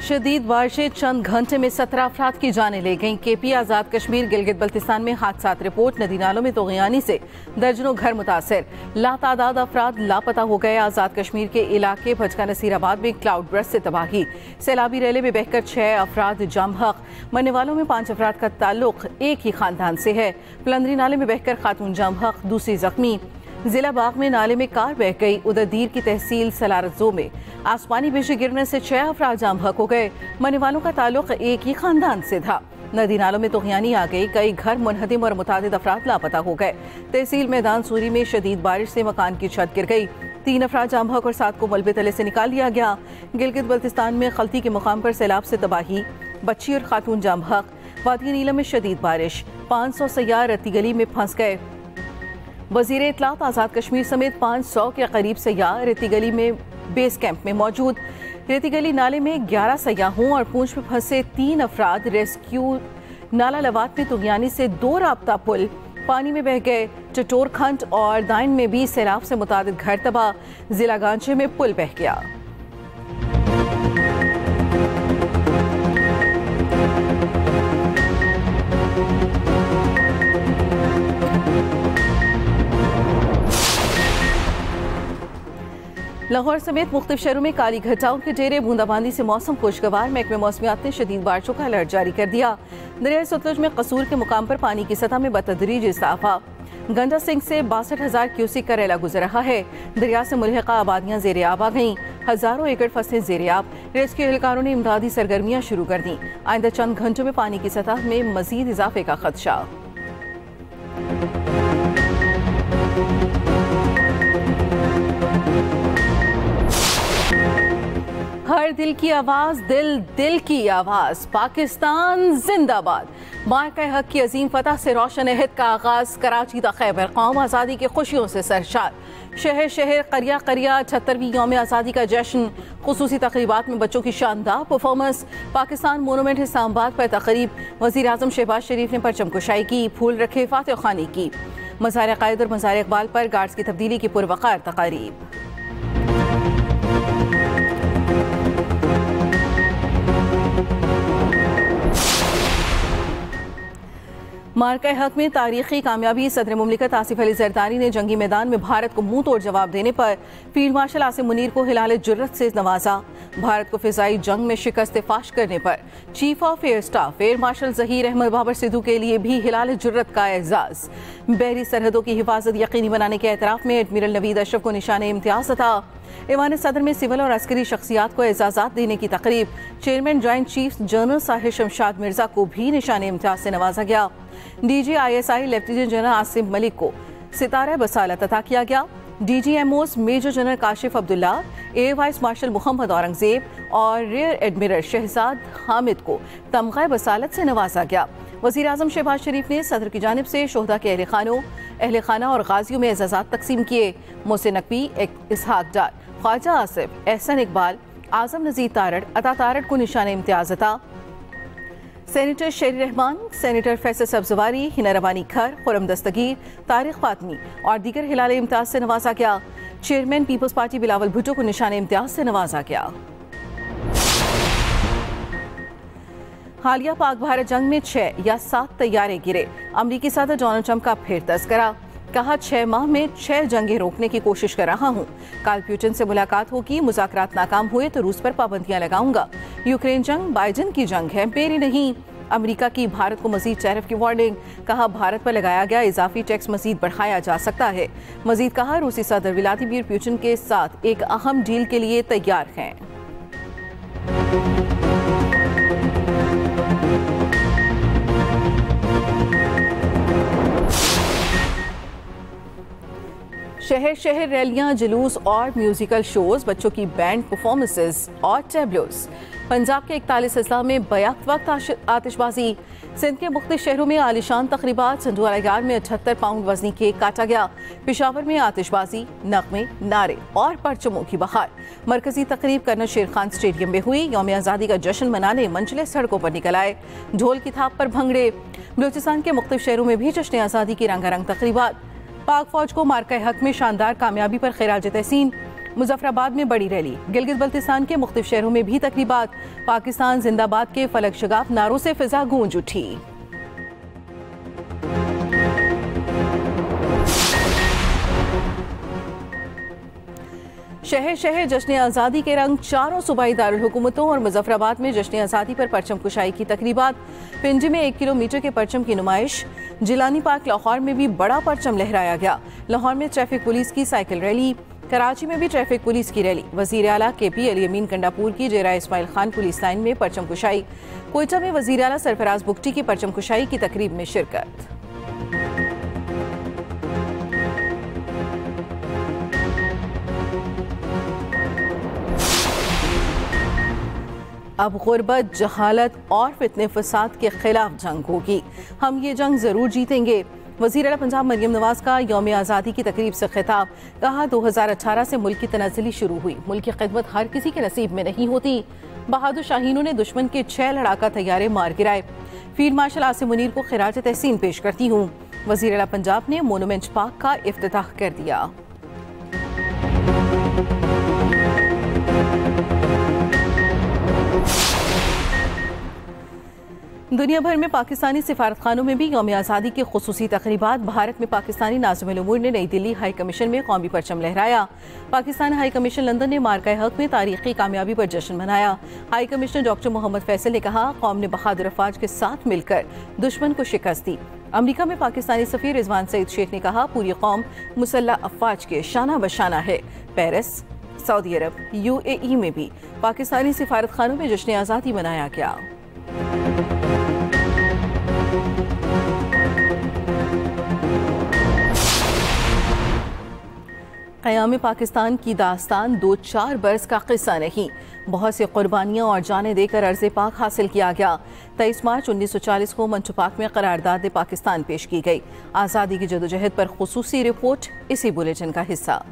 शदीद बारिशें चंद घंटे में 17 अफराद की जानें ले गईं। केपी आज़ाद कश्मीर गिलगित बल्तिस्तान में हादसात रिपोर्ट। नदी नालों में तोग़यानी से दर्जनों घर मुतासर, लातादाद अफराद लापता हो गए। आज़ाद कश्मीर के इलाके भजका नसीराबाद में क्लाउड बर्स्ट से तबाही। सैलाबी रैले में बहकर 6 अफराद जामहक। मरने वालों में 5 अफराद का ताल्लुक एक ही खानदान से है। पलंदरी नाले में बहकर खातून जामहक, दूसरी जख्मी। जिला बाग में नाले में कार बह गई। उधर दीर की तहसील सलारजो में आसमानी बिजली गिरने से 6 अफराद जामहक हो गए। मरने वालों का ताल्लुक एक ही खानदान से था। नदी नालों में तोग़यानी आ गई। कई घर मुनहदिम और मुतादिद अफराद लापता हो गए। तहसील मैदान सूरी में शदीद बारिश से मकान की छत गिर गई। 3 अफराद जामहक और 7 को मलबे तले से निकाल लिया गया। गिलगित बल्तिस्तान में खलती के मुकाम पर सैलाब से तबाही, बच्ची और खातून जामहक। वादी नीलम में शदीद बारिश, 500 सैयार रत्ती गली में फंस गए। वज़ीर इत्तलात आज़ाद कश्मीर समेत 500 के करीब सैयाह रेती गली में बेस कैंप में मौजूद। रेती गली नाले में 11 सैयाहों और पूंछ में फंसे 3 अफराद रेस्क्यू। नाला लवात में तुगयानी से 2 राब्ता पुल पानी में बह गए। चटोर खंड और दाइन में भी सैलाब से मुतादिद घर तबाह। जिला गांचे में पुल बह गया। लाहौर समेत मुख्तलिफ शहरों में काली घटाओं के डेरे। बूंदाबांदी से मौसम खुशगवार। महकमे मौसमियात ने शदीद बारिशों का अलर्ट जारी कर दिया। दरिया सतलुज में कसूर के मुकाम पर पानी की सतह में बतदरीज इजाफा। गंडा सिंह से 62,000 क्यूसिक का रेला गुजर रहा है। दरिया से मुल्हिका आबादियां जेर आब आ गईं। हजारों एकड़ फसलें जेर आब। रेस्क्यू एहलकारों ने इमदादी सरगर्मियां शुरू कर दी। आइंदा चंद घंटों में पानी की सतह में मजीद इजाफे का खदशा। हर दिल की आवाज, दिल की आवाज। पाकिस्तान जिंदाबाद। मार्का हक की अजीम फतह से रोशन अहद का आगाज। कराची ता खैबर कौम आज़ादी की खुशियों से सरशार। शहर शहर करिया करिया 76वीं यौम आज़ादी का जश्न। खुसूसी तकरीबात में बच्चों की शानदार परफॉर्मेंस। पाकिस्तान मोनूमेंट इस्लामाबाद पर तकरीब। वज़ीर आज़म शहबाज शरीफ ने परचम कुशाई की, फूल रखे, फातिह खानी की। मज़ार कायद और मज़ार इकबाल पर गार्ड्स की तब्दीली की पुरवकार तकारीब। मार्का हक में तारीखी कामयाबी। सदर मुमलिकत आसिफ अली जरदारी ने जंगी मैदान में भारत को मुंह तोड़ जवाब देने पर फील्ड मार्शल आसिम मुनीर को हिलाले जुर्रत से नवाजा। भारत को फिजाई जंग में शिकस्त फाश करने पर chief of air staff air marshal Zaheer Ahmed Babar Sidhu के लिए भी हिलाले जुर्रत का एजाज। बहरी सरहदों की हिफाजत यकीनी बनाने के एतराफ में एडमिरल नवीद अशरफ को निशाने इम्तियाज था। ईवान सदर में सिविल और अस्करी शख्सियात को एजाजात देने की तकरीब। Chairman joint chief general Sahir Shamshad Mirza को भी निशाने इम्तियाज से नवाजा गया। DGISI lieutenant general Asim Malik को सितारा बसालत अता किया गया। DGMOs major general Kashif Abdullah, air vice marshal Mohammad Aurangzeb और रियर एडमिरल शहजाद हामिद को तमगा बसालत से नवाजा गया। वज़ीर आज़म शहबाज शरीफ ने सदर की जानिब से शोहदा के अहल खाना और गाजियों में एजाज़ात तकसीम किए। मोहसिन नकवी, इसहाक डार, ख्वाजा आसिफ, एहसन इकबाल, आज़म नज़ीर तारड़, अता तारड़ को निशान इम्तियाज अता। सेनेटर शेरी रहमान, सेनेटर फैसल सब्जवारी, हिना रवानी खर, खुरम दस्तगीर, तारिक फातमी और दीगर हिलाल इम्तियाज से नवाजा गया। चेयरमैन पीपल्स पार्टी बिलावल भुट्टो को निशान इम्तियाज से नवाजा गया। हालिया पाक भारत जंग में 6 या 7 तैयारे गिरे। अमरीकी सदर डोनाल्ड ट्रंप का फिर तस्करा। कहा 6 माह में 6 जंगें रोकने की कोशिश कर रहा हूँ। काल प्यूटन से मुलाकात होगी। मुज़ाकरात नाकाम हुए तो रूस पर पाबंदियां लगाऊंगा। यूक्रेन जंग बाइडेन की जंग है, मेरी नहीं। अमेरिका की भारत को मजीद टैरिफ की वार्निंग। कहा भारत पर लगाया गया इजाफी टैक्स मजीद बढ़ाया जा सकता है। मजीद कहा रूसी सदर व्लादिमीर पुतिन के साथ एक अहम डील के लिए तैयार हैं। शहर शहर रैलियां, जुलूस और म्यूजिकल शोज, बच्चों की बैंड परफॉर्मेंसेस और टैबलोस। पंजाब के 41 अजला में बैक वक्त आतिशबाजी। सिंध के मुख्तलिफ शहरों में आलिशान तकरीबात। संधुवाला यार्ड में 78 पाउंड वजनी केक काटा गया। पेशावर में आतिशबाजी, नगमे, नारे और परचमों की बहार। मरकजी तकरीब कर्नल शेर खान स्टेडियम में हुई। यौम आज़ादी का जश्न मनाने मंजिले सड़कों पर निकल आए। ढोल की थाप पर भंगड़े। बलूचिस्तान के मुख्तलिफ शहरों में भी जश्न आज़ादी की रंगारंग तकरीबात। पाक फौज को मार्का हक में शानदार कामयाबी पर खिराज तहसीन। मुजफ्फराबाद में बड़ी रैली, गिलगित बल्तिस्तान के मुख्तलिफ शहरों में भी तकरीबात। पाकिस्तान जिंदाबाद के फलक शगाफ नारों से फिजा गूंज उठी। शहर शहर जश्न आज़ादी के रंग, चारों सूबाई दारुल हुकूमतों और मुजफ्फराबाद में जश्न आज़ादी पर परचम कुशाई की तकरीबात। पिंडी में 1 किलोमीटर के परचम की नुमाइश। जिलानी पार्क लाहौर में भी बड़ा परचम लहराया गया। लाहौर में ट्रैफिक पुलिस की साइकिल रैली, कराची में भी ट्रैफिक पुलिस की रैली। वजीर आला KP अली अमीन कंडापुर की जेरा इस्माइल खान पुलिस लाइन में परचम कुशाई। कोयटा में वजीर आला सरफराज बुगटी की परचम कुशाई की तकरीब में शिरकत। अब गुर्बत, जहालत और फितने फसाद के खिलाफ जंग होगी। हम ये जंग जरूर जीतेंगे। वज़ीर आला पंजाब मरियम नवाज का यौम आज़ादी की तकरीब से खिताब। कहा 2018 से मुल्क की तनाज़ुली शुरू हुई। मुल्क की खिदमत हर किसी के नसीब में नहीं होती। बहादुर शाहीनों ने दुश्मन के 6 लड़ाका तैयारे मार गिराए। फील्ड मार्शल आसिम मुनीर को खिराज तहसीन पेश करती हूँ। वज़ीर आला पंजाब ने मोनूमेंट पार्क का इफ्तिताह कर दिया। दुनिया भर में पाकिस्तानी सिफारत खानों में भी यौम आज़ादी की खुसूसी तकरीबात। भारत में पाकिस्तानी नाज़िमुल उमूर ने नई दिल्ली हाई कमीशन में कौमी परचम लहराया। पाकिस्तान हाई कमीशन लंदन ने मार्का हक में तारीखी कामयाबी पर जश्न मनाया। High commissioner doctor Mohammad Faisal ने कहा, कौम ने बहादुर अफवाज के साथ मिलकर दुश्मन को शिकस्त दी। अमरीका में पाकिस्तानी सफीर रिजवान सईद शेख ने कहा, पूरी कौम मुसल्लह अफवाज के शाना बशाना है। पेरिस, सऊदी अरब, UAE में भी पाकिस्तानी सिफारत खानों में जश्न आज़ादी मनाया गया। क़याम पाकिस्तान की दास्तान 2-4 बरस का किस्सा नहीं, बहुत सी कुर्बानियाँ और जानें देकर अर्ज़ पाक हासिल किया गया। 23 मार्च 1940 को मंच पाक में करारदाद पाकिस्तान पेश की गई। आज़ादी की जदोजहद पर खुसूसी रिपोर्ट इसी बुलेटिन का हिस्सा।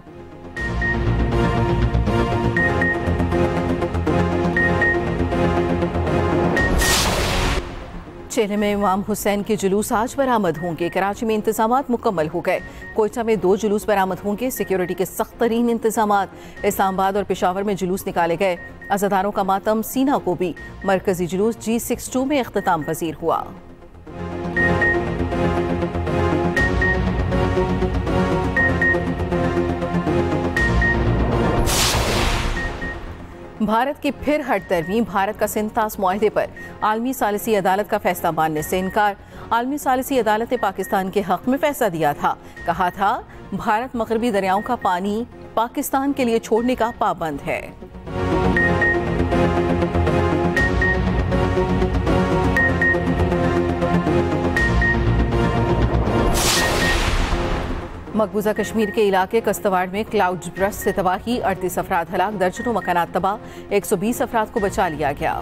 चेहरे में इमाम हुसैन के जुलूस आज बरामद होंगे। कराची में इंतजामात मुकम्मल हो गए। कोयटा में 2 जुलूस बरामद होंगे। सिक्योरिटी के सख्त तरीन इंतजामात। इस्लामाबाद और पेशावर में जुलूस निकाले गए। अज़ादारों का मातम सीना को भी। मरकजी जुलूस G62 में इख्तिताम पजीर हुआ। भारत की फिर हट दरमी, भारत का सिंतास मुआहदे पर आलमी सालिसी अदालत का फैसला मानने से इनकार। आलमी सालिसी अदालत ने पाकिस्तान के हक में फैसला दिया था। कहा था, भारत मगरबी दरियाओं का पानी पाकिस्तान के लिए छोड़ने का पाबंद है। मकबूजा कश्मीर के इलाके कस्तवाड़ में क्लाउड ब्रस्ट से तबाही, 38 अफराद हलाक, दर्जनों मकानात तबाह, 120 अफराद को बचा लिया गया।